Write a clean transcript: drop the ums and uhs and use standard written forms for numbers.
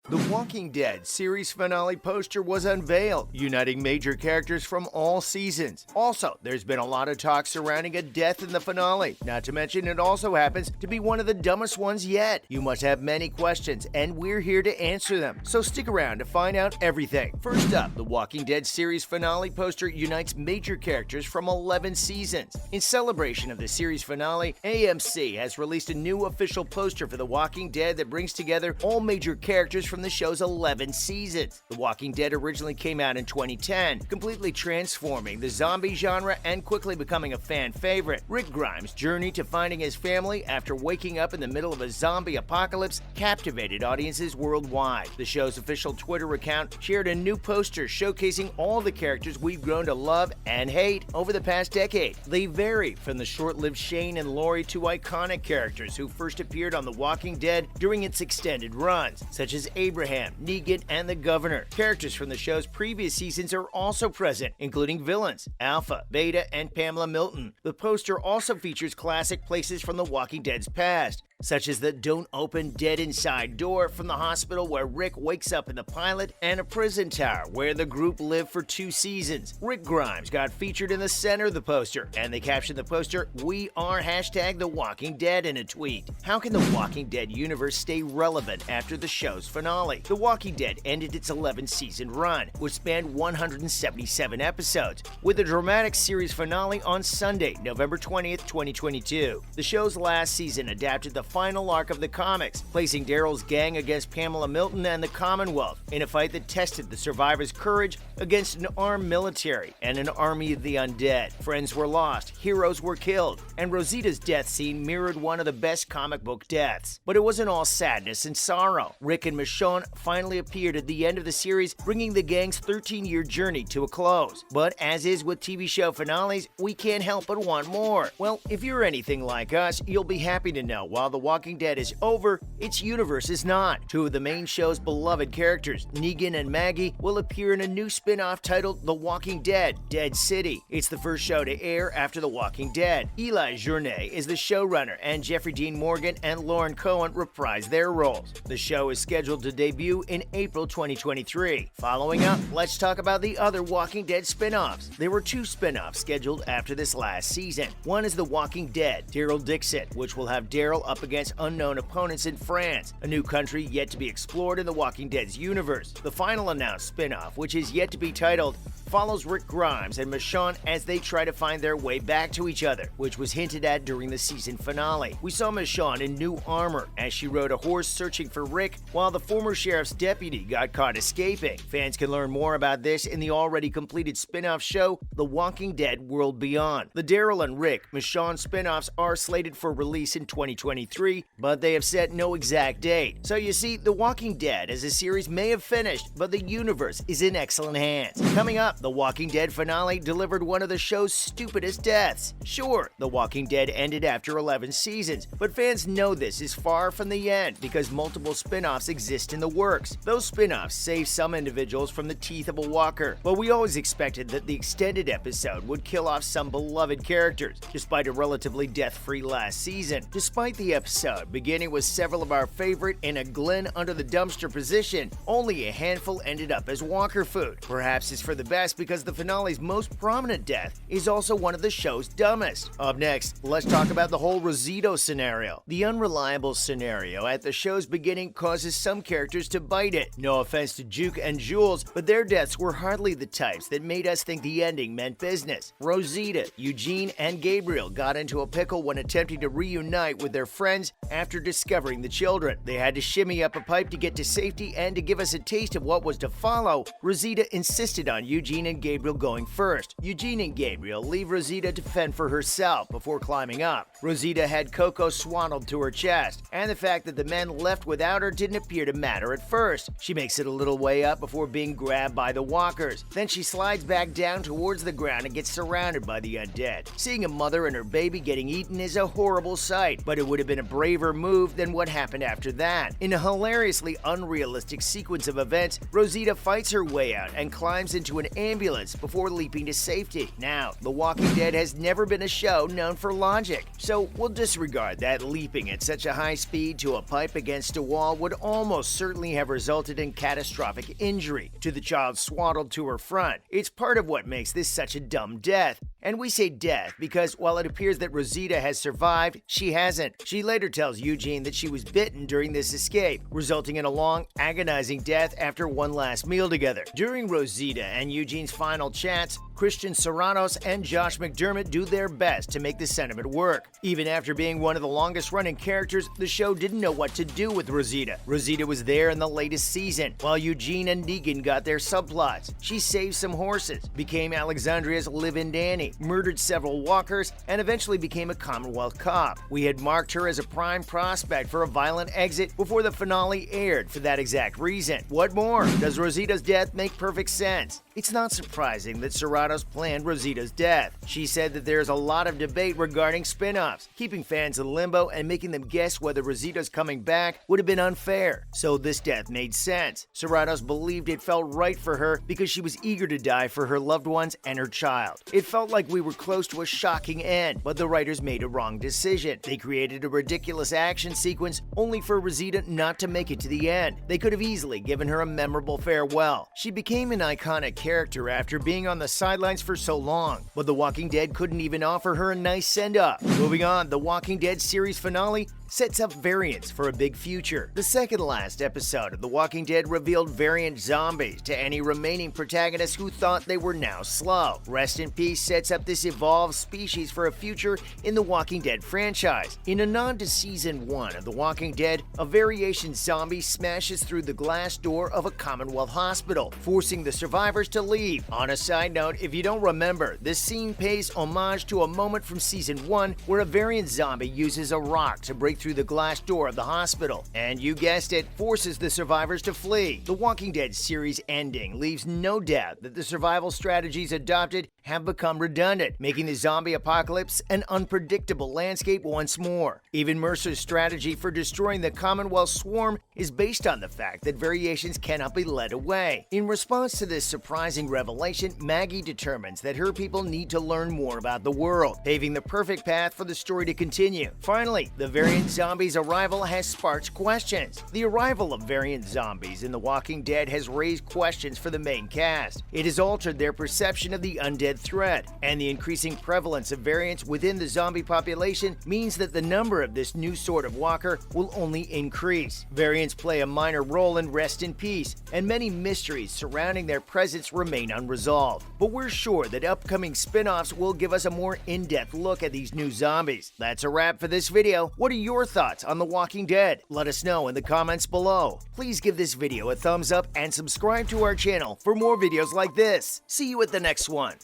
The Walking Dead series finale poster was unveiled, uniting major characters from all seasons. Also, there's been a lot of talk surrounding a death in the finale. Not to mention, it also happens to be one of the dumbest ones yet. You must have many questions, and we're here to answer them. So stick around to find out everything. First up, the Walking Dead series finale poster unites major characters from 11 seasons. In celebration of the series finale, AMC has released a new official poster for The Walking Dead that brings together all major characters from the show's 11 seasons. The Walking Dead originally came out in 2010, completely transforming the zombie genre and quickly becoming a fan favorite. Rick Grimes' journey to finding his family after waking up in the middle of a zombie apocalypse captivated audiences worldwide. The show's official Twitter account shared a new poster showcasing all the characters we've grown to love and hate over the past decade. They vary from the short-lived Shane and Laurie to iconic characters who first appeared on The Walking Dead during its extended runs, such as Abraham, Negan, and the Governor. Characters from the show's previous seasons are also present, including villains, Alpha, Beta, and Pamela Milton. The poster also features classic places from The Walking Dead's past, such as the Don't Open Dead Inside door from the hospital where Rick wakes up in the pilot, and a prison tower where the group lived for 2 seasons. Rick Grimes got featured in the center of the poster, and they captioned the poster, "We are #The Walking Dead" in a tweet. How can the Walking Dead universe stay relevant after the show's finale? The Walking Dead ended its 11-season run, which spanned 177 episodes, with a dramatic series finale on Sunday, November 20th, 2022. The show's last season adapted the final arc of the comics, placing Daryl's gang against Pamela Milton and the Commonwealth in a fight that tested the survivors' courage against an armed military and an army of the undead. Friends were lost, heroes were killed, and Rosita's death scene mirrored one of the best comic book deaths. But it wasn't all sadness and sorrow. Rick and Michonne finally appeared at the end of the series, bringing the gang's 13-year journey to a close. But as is with TV show finales, we can't help but want more. Well, if you're anything like us, you'll be happy to know while The Walking Dead is over, its universe is not. 2 of the main show's beloved characters, Negan and Maggie, will appear in a new spin-off titled The Walking Dead: Dead City. It's the first show to air after The Walking Dead. Eli Journet is the showrunner, and Jeffrey Dean Morgan and Lauren Cohen reprise their roles. The show is scheduled to debut in April 2023. Following up, let's talk about the other Walking Dead spin-offs. There were 2 spin-offs scheduled after this last season. One is The Walking Dead: Daryl Dixon, which will have Daryl up against unknown opponents in France, a new country yet to be explored in The Walking Dead's universe. The final announced spin-off, which is yet to be titled, follows Rick Grimes and Michonne as they try to find their way back to each other, which was hinted at during the season finale. We saw Michonne in new armor as she rode a horse searching for Rick while the former sheriff's deputy got caught escaping. Fans can learn more about this in the already completed spin-off show, The Walking Dead World Beyond. The Daryl and Rick Michonne spin-offs are slated for release in 2023, but they have set no exact date. So you see, The Walking Dead as a series may have finished, but the universe is in excellent hands. Coming up, The Walking Dead finale delivered one of the show's stupidest deaths. Sure, The Walking Dead ended after 11 seasons, but fans know this is far from the end because multiple spin-offs exist in the works. Those spin-offs save some individuals from the teeth of a walker, but we always expected that the extended episode would kill off some beloved characters, despite a relatively death-free last season. Despite the episode beginning with several of our favorite in a Glen under the dumpster position, only a handful ended up as walker food. Perhaps it's for the best because the finale's most prominent death is also one of the show's dumbest. Up next, let's talk about the whole Rosito scenario. The unreliable scenario at the show's beginning causes some characters to bite it. No offense to Juke and Jules, but their deaths were hardly the types that made us think the ending meant business. Rosita, Eugene, and Gabriel got into a pickle when attempting to reunite with their friends after discovering the children. They had to shimmy up a pipe to get to safety, and to give us a taste of what was to follow, Rosita insisted on Eugene and Gabriel going first. Eugene and Gabriel leave Rosita to fend for herself before climbing up. Rosita had Coco swaddled to her chest, and the fact that the men left without her didn't appear to matter at first. She makes it a little way up before being grabbed by the walkers. Then she slides back down towards the ground and gets surrounded by the undead. Seeing a mother and her baby getting eaten is a horrible sight, but it would have been a braver move than what happened after that. In a hilariously unrealistic sequence of events, Rosita fights her way out and climbs into an ambulance before leaping to safety. Now, The Walking Dead has never been a show known for logic, so we'll disregard that leaping at such a high speed to a pipe against a wall would almost certainly have resulted in catastrophic injury to the child swaddled to her front. It's part of what makes this such a dumb death. And we say death because while it appears that Rosita has survived, she hasn't. She later tells Eugene that she was bitten during this escape, resulting in a long, agonizing death after one last meal together. During Rosita and Eugene's final chats, Christian Serranos and Josh McDermott do their best to make the sentiment work. Even after being one of the longest-running characters, the show didn't know what to do with Rosita. Rosita was there in the latest season, while Eugene and Negan got their subplots. She saved some horses, became Alexandria's live-in nanny, murdered several walkers, and eventually became a Commonwealth cop. We had marked her as a prime prospect for a violent exit before the finale aired for that exact reason. What more? Does Rosita's death make perfect sense? It's not surprising that Serranos planned Rosita's death. She said that there's a lot of debate regarding spin-offs. Keeping fans in limbo and making them guess whether Rosita's coming back would have been unfair, so this death made sense. Serranos believed it felt right for her because she was eager to die for her loved ones and her child. It felt like we were close to a shocking end, but the writers made a wrong decision. They created a ridiculous action sequence only for Rosita not to make it to the end. They could have easily given her a memorable farewell. She became an iconic character after being on the sidelines for so long, but The Walking Dead couldn't even offer her a nice send-off. Moving on, The Walking Dead series finale sets up variants for a big future. The second last episode of The Walking Dead revealed variant zombies to any remaining protagonists who thought they were now slow. Rest in Peace sets up this evolved species for a future in The Walking Dead franchise. In a nod to Season 1 of The Walking Dead, a variation zombie smashes through the glass door of a Commonwealth hospital, forcing the survivors to leave. On a side note, if you don't remember, this scene pays homage to a moment from Season 1 where a variant zombie uses a rock to break through the glass door of the hospital, and you guessed it, forces the survivors to flee. The Walking Dead series ending leaves no doubt that the survival strategies adopted have become redundant, making the zombie apocalypse an unpredictable landscape once more. Even Mercer's strategy for destroying the Commonwealth swarm is based on the fact that variations cannot be led away. In response to this surprising revelation, Maggie determines that her people need to learn more about the world, paving the perfect path for the story to continue. Finally, the variant zombies' arrival has sparked questions. The arrival of variant zombies in The Walking Dead has raised questions for the main cast. It has altered their perception of the undead threat, and the increasing prevalence of variants within the zombie population means that the number of this new sort of walker will only increase. Variants play a minor role in Rest in Peace, and many mysteries surrounding their presence remain unresolved. But we're sure that upcoming spin-offs will give us a more in-depth look at these new zombies. That's a wrap for this video. What are your thoughts on The Walking Dead? Let us know in the comments below. Please give this video a thumbs up and subscribe to our channel for more videos like this. See you at the next one.